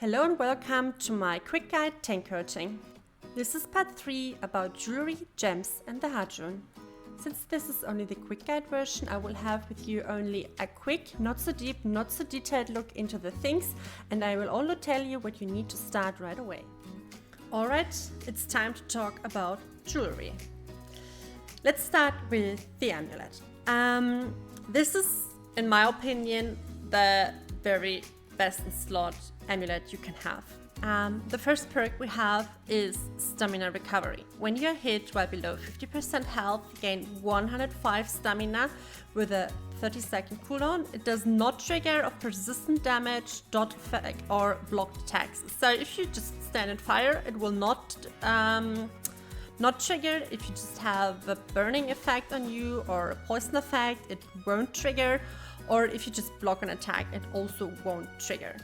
Hello and welcome to my quick guide tank coaching. This is part 3 about jewelry, gems and the Heartrune. Since this is only the quick guide version, I will have with you only a quick, not so deep, not so detailed look into the things, and I will only tell you what you need to start right away. Alright, it's time to talk about jewelry. Let's start with the amulet. This is, in my opinion, the very best in slot amulet you can have. The first perk we have is stamina recovery. When you're hit while below 50% health, you gain 105 stamina with a 30-second cooldown. It does not trigger of persistent damage, dot effect or blocked attacks. So if you just stand and fire, it will not trigger. If you just have a burning effect on you or a poison effect, it won't trigger. Or if you just block an attack, it also won't trigger.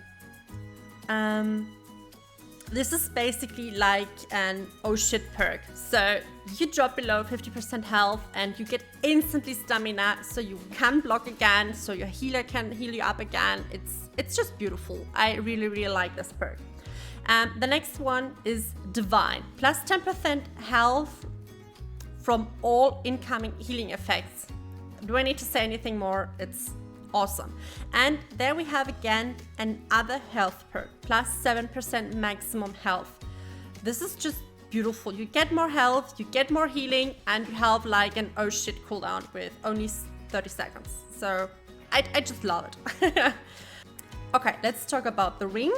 This is basically like an oh shit perk. So you drop below 50% health and you get instantly stamina, so you can block again, so your healer can heal you up again. It's just beautiful. I really like this perk. The next one is Divine. Plus 10% health from all incoming healing effects. Do I need to say anything more? It's awesome. And there we have again another health perk, plus 7% maximum health. This is just beautiful. You get more health, you get more healing, and you have like an oh shit cooldown with only 30 seconds. So I just love it. Okay, let's talk about the ring.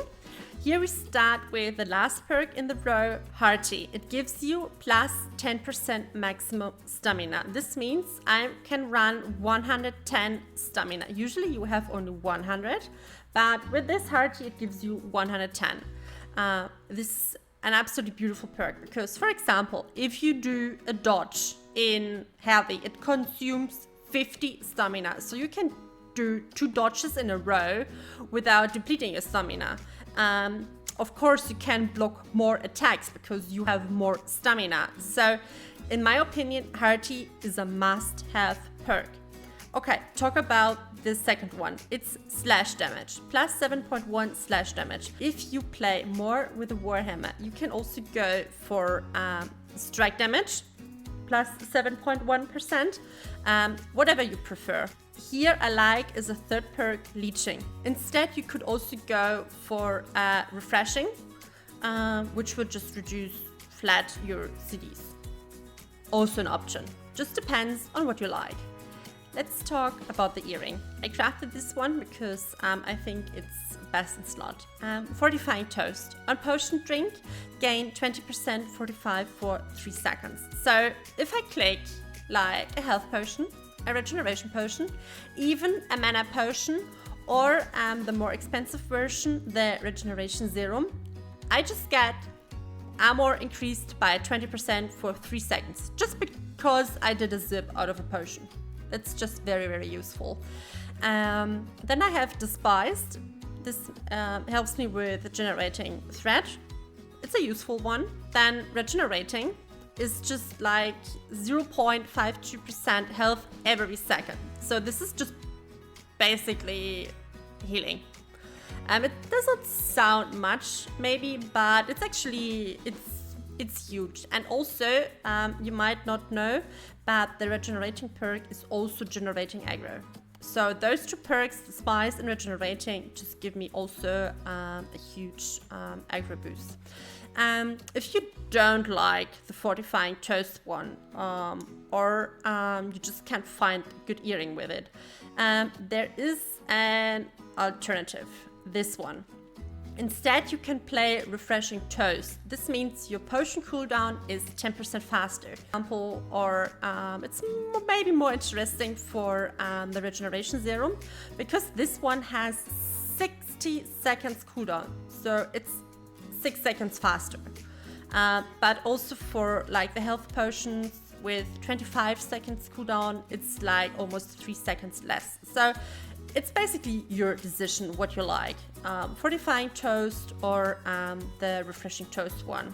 Here we start with the last perk in the row, Hearty. It gives you plus 10% maximum stamina. This means I can run 110 stamina. Usually you have only 100, but with this Hearty it gives you 110. This is an absolutely beautiful perk because, for example, if you do a dodge in heavy, it consumes 50 stamina. So you can do 2 dodges in a row without depleting your stamina. Of course, you can block more attacks because you have more stamina. So, in my opinion, Hearty is a must-have perk. Okay, talk about the second one. It's slash damage, plus 7.1 slash damage. If you play more with the Warhammer, you can also go for strike damage, plus 7.1%, whatever you prefer. Here I like is a third perk, leeching. Instead you could also go for refreshing, which would just reduce flat your CDs. Also an option, just depends on what you like. Let's talk about the earring. I crafted this one because I think it's best in slot. Fortifying toast. On potion drink, gain 20% fortified for 3 seconds. So if I click like a health potion, a regeneration potion, even a mana potion, or the more expensive version, the regeneration serum, I just get armor increased by 20% for 3 seconds, just because I did a zip out of a potion. It's just very useful. Then I have Despised. This helps me with generating thread. It's a useful one. Then regenerating is just like 0.52% health every second. So this is just basically healing. It doesn't sound much maybe, but it's actually, it's huge. And also, you might not know, but the regenerating perk is also generating aggro. So those 2 perks, the spice and regenerating, just give me also a huge aggro boost. If you don't like the fortifying toast one, or you just can't find a good earring with it, there is an alternative, this one. Instead, you can play refreshing toast. This means your potion cooldown is 10% faster. Example, or it's maybe more interesting for the regeneration serum, because this one has 60 seconds cooldown, so it's 6 seconds faster. But also for like the health potions with 25 seconds cooldown, it's like almost 3 seconds less. So it's basically your decision what you like. Fortifying toast or the refreshing toast one.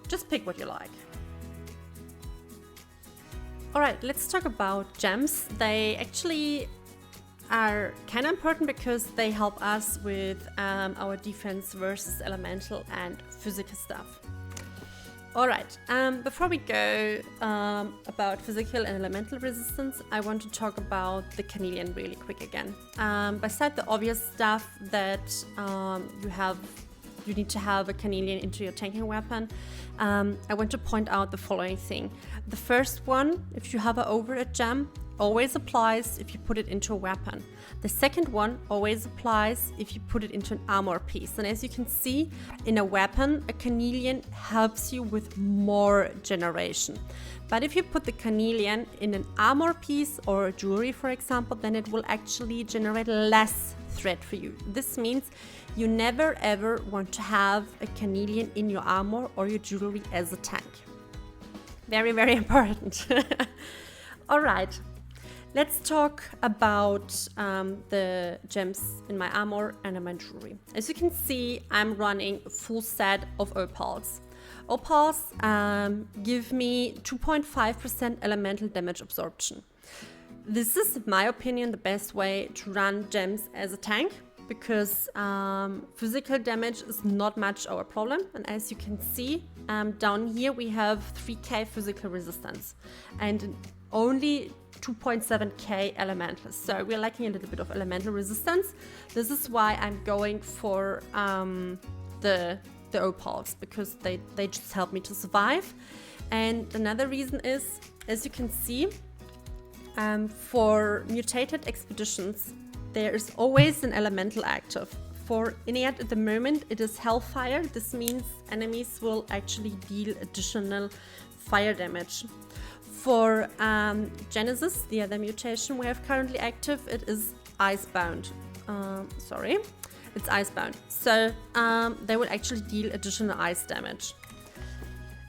Just pick what you like. Alright, let's talk about gems. They actually are kind of important because they help us with our defense versus elemental and physical stuff. Alright, before we go about physical and elemental resistance, I want to talk about the chameleon really quick again. Beside the obvious stuff that you need to have a chameleon into your tanking weapon, I want to point out the following thing. The first one, if you hover over a gem, always applies if you put it into a weapon. The second one always applies if you put it into an armor piece. And as you can see, in a weapon, a chameleon helps you with more generation. But if you put the chameleon in an armor piece or a jewelry, for example, then it will actually generate less threat for you. This means you never ever want to have a chameleon in your armor or your jewelry as a tank. Very, very important. All right. Let's talk about the gems in my armor and in my jewelry. As you can see, I'm running a full set of opals. Opals give me 2.5% elemental damage absorption. This is, in my opinion, the best way to run gems as a tank because physical damage is not much our problem. And as you can see, down here we have 3k physical resistance and only 2.7k elemental, so we're lacking a little bit of elemental resistance. This is why I'm going for the opals, because they just help me to survive. And another reason is, as you can see, for mutated expeditions there is always an elemental active. For Inead at the moment it is Hellfire. This means enemies will actually deal additional fire damage. For Genesis, the other mutation we have currently active, it is Icebound. It's Icebound. So they will actually deal additional ice damage.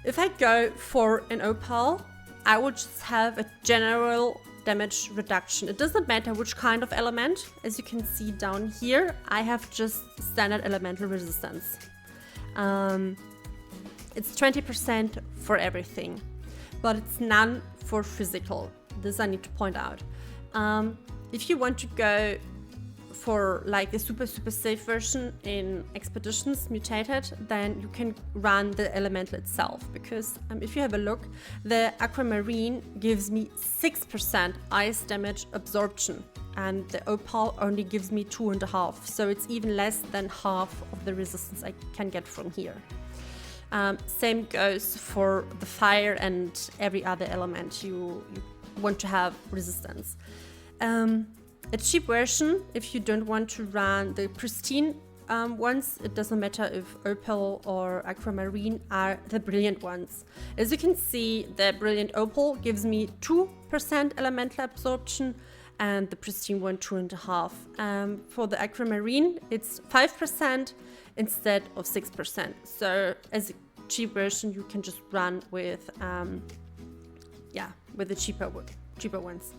If I go for an opal, I will just have a general damage reduction. It doesn't matter which kind of element. As you can see down here, I have just standard elemental resistance. It's 20% for everything, but it's none for physical. This I need to point out. If you want to go for like the super safe version in expeditions mutated, then you can run the elemental itself, because if you have a look, the aquamarine gives me 6% ice damage absorption and the opal only gives me 2.5, so it's even less than half of the resistance I can get from here. Same goes for the fire and every other element you want to have resistance. A cheap version, if you don't want to run the pristine ones, it doesn't matter if opal or aquamarine, are the brilliant ones. As you can see, the brilliant opal gives me 2% elemental absorption and the pristine one 2.5. For the aquamarine, it's 5% instead of 6%. So as a cheap version, you can just run with the cheaper ones.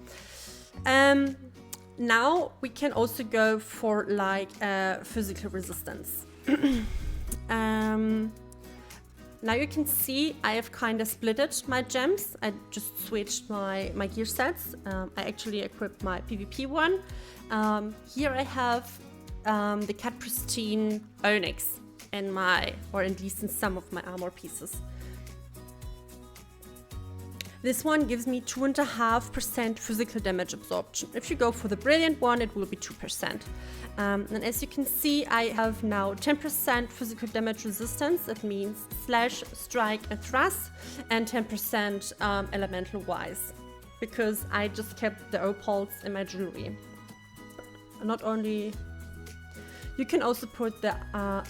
Now we can also go for like physical resistance. Now you can see I have kind of splitted my gems. I just switched my gear sets. I actually equipped my PvP one. Here I have the Cat Pristine Onyx in or at least in some of my armor pieces. This one gives me 2.5% physical damage absorption. If you go for the brilliant one, it will be 2%. And as you can see, I have now 10% physical damage resistance. That means slash, strike, and thrust, and 10% elemental wise, because I just kept the opals in my jewelry. You can also put the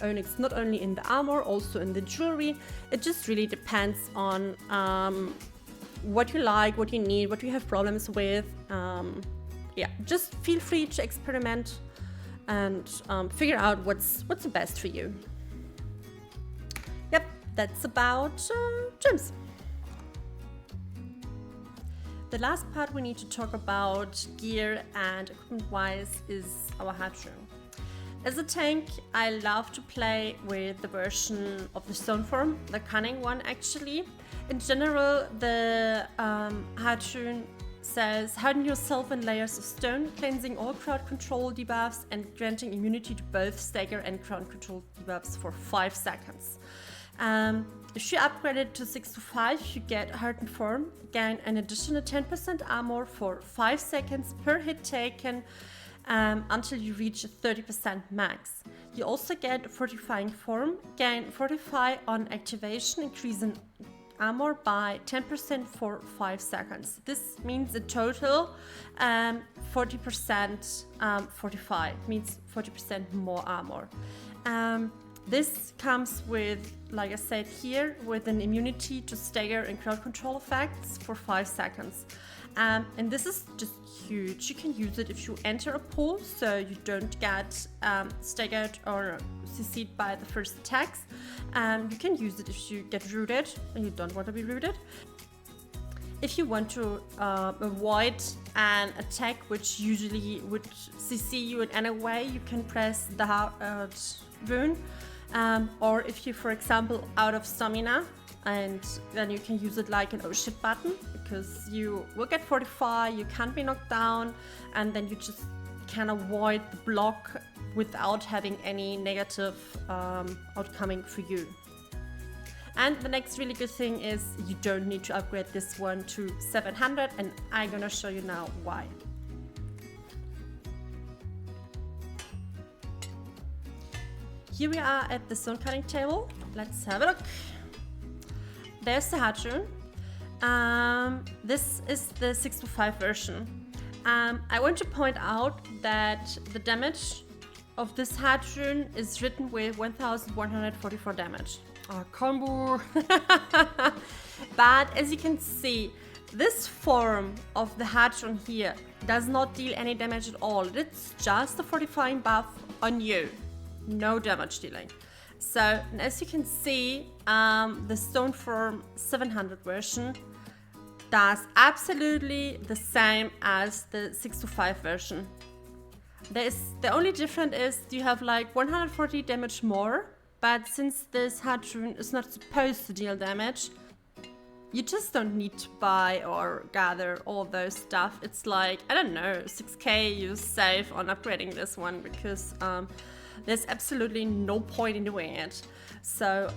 onyx not only in the armor, also in the jewelry. It just really depends on what you like, what you need, what you have problems with. Just feel free to experiment and figure out what's the best for you. Yep, that's about gems. The last part we need to talk about gear and equipment wise is our Heartrune. As a tank, I love to play with the version of the stone form, the cunning one actually. In general, the Heartrune says harden yourself in layers of stone, cleansing all crowd control debuffs and granting immunity to both stagger and crowd control debuffs for 5 seconds. If you upgrade it to 6 to 5, you get Heartrune form, gain an additional 10% armor for 5 seconds per hit taken until you reach 30% max. You also get Fortifying form, gain Fortify on activation, increasing armor by 10% for 5 seconds. This means in total 40% Fortify, means 40% more armor. This comes with, like I said here, with an immunity to stagger and crowd control effects for 5 seconds. And this is just huge. You can use it if you enter a pool, so you don't get staggered or CC'd by the first attacks. You can use it if you get rooted and you don't want to be rooted. If you want to avoid an attack which usually would CC you in any way, you can press the Heartrune. Or if you, for example, out of stamina, and then you can use it like an oh shit button, because you will get Fortify, you can't be knocked down, and then you just can avoid the block without having any negative outcoming for you. And the next really good thing is you don't need to upgrade this one to 700, and I'm gonna show you now why. Here we are at the stone cutting table. Let's have a look. There's the Heartrune. This is the 6 to 5 version. I want to point out that the damage of this Heartrune is written with 1144 damage. Combo! But as you can see, this form of the Heartrune here does not deal any damage at all. It's just a fortifying buff on you. No damage dealing. So as you can see, the stone form 700 version does absolutely the same as the 6 to 5 version. The only difference is you have like 140 damage more, but since this Heartrune is not supposed to deal damage, you just don't need to buy or gather all those stuff. It's like, I don't know, 6k you save on upgrading this one, because there's absolutely no point in doing it. So